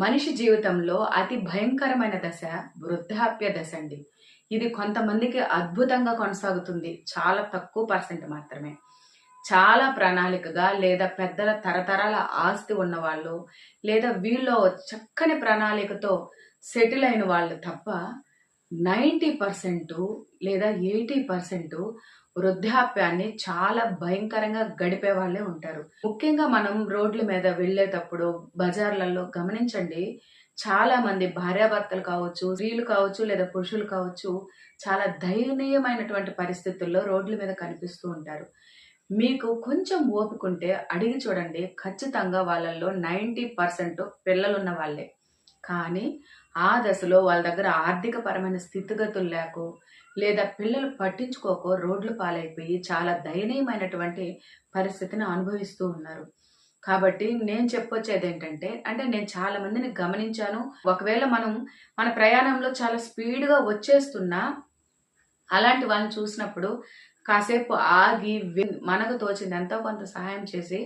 మనిషి జీవితంలో అతి భయంకరమైన దశ వృద్ధాప్య దశ అండి. ఇది కొంతమందికి అద్భుతంగా కొనసాగుతుంది. చాలా తక్కువ పర్సెంట్ మాత్రమే. చాలా ప్రణాళికగా లేదా పెద్దల తరతరాల ఆస్తి ఉన్నవాళ్ళు లేదా వీళ్ళో చక్కని ప్రణాళికతో సెటిల్ అయిన వాళ్ళు తప్ప 90% లేదా 80% వృద్ధాప్యాన్ని చాలా భయంకరంగా గడిపే వాళ్ళే ఉంటారు. ముఖ్యంగా మనం రోడ్ల మీద వెళ్ళేటప్పుడు బజార్లలో గమనించండి, చాలా మంది భార్యాభర్తలు కావచ్చు, స్త్రీలు కావచ్చు లేదా పురుషులు కావచ్చు, చాలా దయనీయమైనటువంటి పరిస్థితుల్లో రోడ్ల మీద కనిపిస్తూ ఉంటారు. మీకు కొంచెం ఓపికుంటే అడిగి చూడండి, ఖచ్చితంగా వాళ్ళల్లో 90% పిల్లలున్న వాళ్ళే. కానీ ఆ దశలో వాళ్ళ దగ్గర ఆర్థిక పరమైన స్థితిగతులు లేకో లేదా పిల్లలు పట్టించుకోకో రోడ్లు పాలైపోయి చాలా దయనీయమైనటువంటి పరిస్థితిని అనుభవిస్తూ ఉన్నారు. కాబట్టి నేను చెప్పొచ్చేది ఏంటంటే, నేను చాలా మందిని గమనించాను. ఒకవేళ మనం మన ప్రయాణంలో చాలా స్పీడ్గా వచ్చేస్తున్నా అలాంటి వాళ్ళని చూసినప్పుడు కాసేపు ఆగి మనకు తోచింది ఎంతో కొంత సహాయం చేసి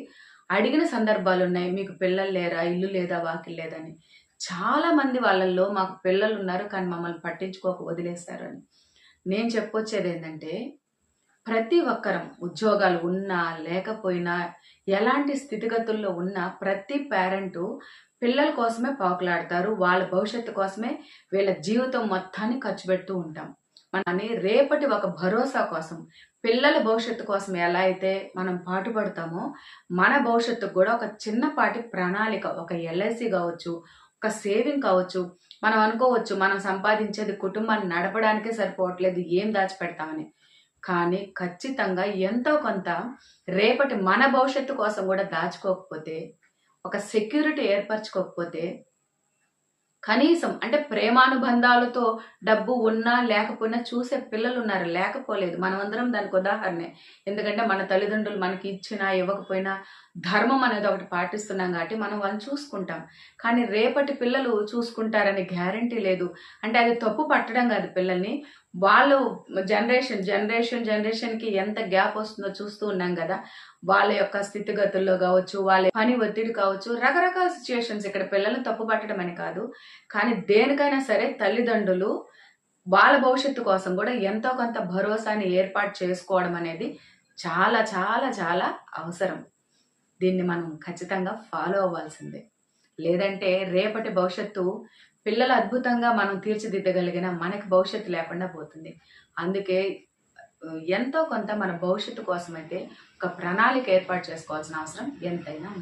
అడిగిన సందర్భాలు ఉన్నాయి. మీకు పిల్లలు లేరా, ఇల్లు లేదా, వాకిల్ లేదని. చాలా మంది వాళ్ళల్లో మాకు పిల్లలు ఉన్నారు కానీ మమ్మల్ని పట్టించుకోక వదిలేశారు అని. నేను చెప్పొచ్చేది ఏంటంటే, ప్రతి ఒక్కరం ఉద్యోగాలు ఉన్నా లేకపోయినా ఎలాంటి స్థితిగతుల్లో ఉన్నా ప్రతి పేరెంటు పిల్లల కోసమే పాకులాడతారు. వాళ్ళ భవిష్యత్తు కోసమే వీళ్ళ జీవితం మొత్తాన్ని ఖర్చు పెడుతూ ఉంటాం. మనని రేపటి ఒక భరోసా కోసం, పిల్లల భవిష్యత్తు కోసం ఎలా అయితే మనం పాటుపడతామో మన భవిష్యత్తుకు కూడా ఒక చిన్నపాటి ప్రణాళిక, ఒక ఎల్ఐసి కావచ్చు, ఒక సేవింగ్ కావచ్చు. మనం అనుకోవచ్చు మనం సంపాదించేది కుటుంబాన్ని నడపడానికే సరిపోవట్లేదు, ఏం దాచిపెడతామని. కానీ ఖచ్చితంగా ఎంతో కొంత రేపటి మన భవిష్యత్తు కోసం కూడా దాచుకోకపోతే, ఒక సెక్యూరిటీ ఏర్పరచుకోకపోతే కనీసం ప్రేమానుబంధాలతో డబ్బు ఉన్నా లేకపోయినా చూసే పిల్లలు ఉన్నారు, లేకపోలేదు. మనమందరం దానికి ఉదాహరణే. ఎందుకంటే మన తల్లిదండ్రులు మనకి ఇచ్చినా ఇవ్వకపోయినా ధర్మం అనేది ఒకటి పాటిస్తున్నాం కాబట్టి మనం వాళ్ళని చూసుకుంటాం. కానీ రేపటి పిల్లలు చూసుకుంటారనే గ్యారంటీ లేదు. అది తప్పు పట్టడం కాదు పిల్లల్ని. వాళ్ళు జనరేషన్కి ఎంత గ్యాప్ వస్తుందో చూస్తూ ఉన్నాం కదా. వాళ్ళ యొక్క స్థితిగతుల్లో కావచ్చు, వాళ్ళ పని ఒత్తిడి కావచ్చు, రకరకాల సిచ్యుయేషన్స్. ఇక్కడ పిల్లల్ని తప్పు పట్టడం అని కాదు, కానీ దేనికైనా సరే తల్లిదండ్రులు వాళ్ళ భవిష్యత్తు కోసం కూడా ఎంతో కొంత భరోసాని ఏర్పాటు చేసుకోవడం అనేది చాలా చాలా చాలా అవసరం. దీన్ని మనం ఖచ్చితంగా ఫాలో అవ్వాల్సిందే. లేదంటే రేపటి భవిష్యత్తు పిల్లలు అద్భుతంగా మనం తీర్చిదిద్దగలిగిన మనకి భవిష్యత్తు లేకుండా పోతుంది. అందుకే ఎంతో కొంత మన భవిష్యత్తు కోసమైతే ఒక ప్రణాళిక ఏర్పాటు చేసుకోవాల్సిన అవసరం ఎంతైనా ఉంది.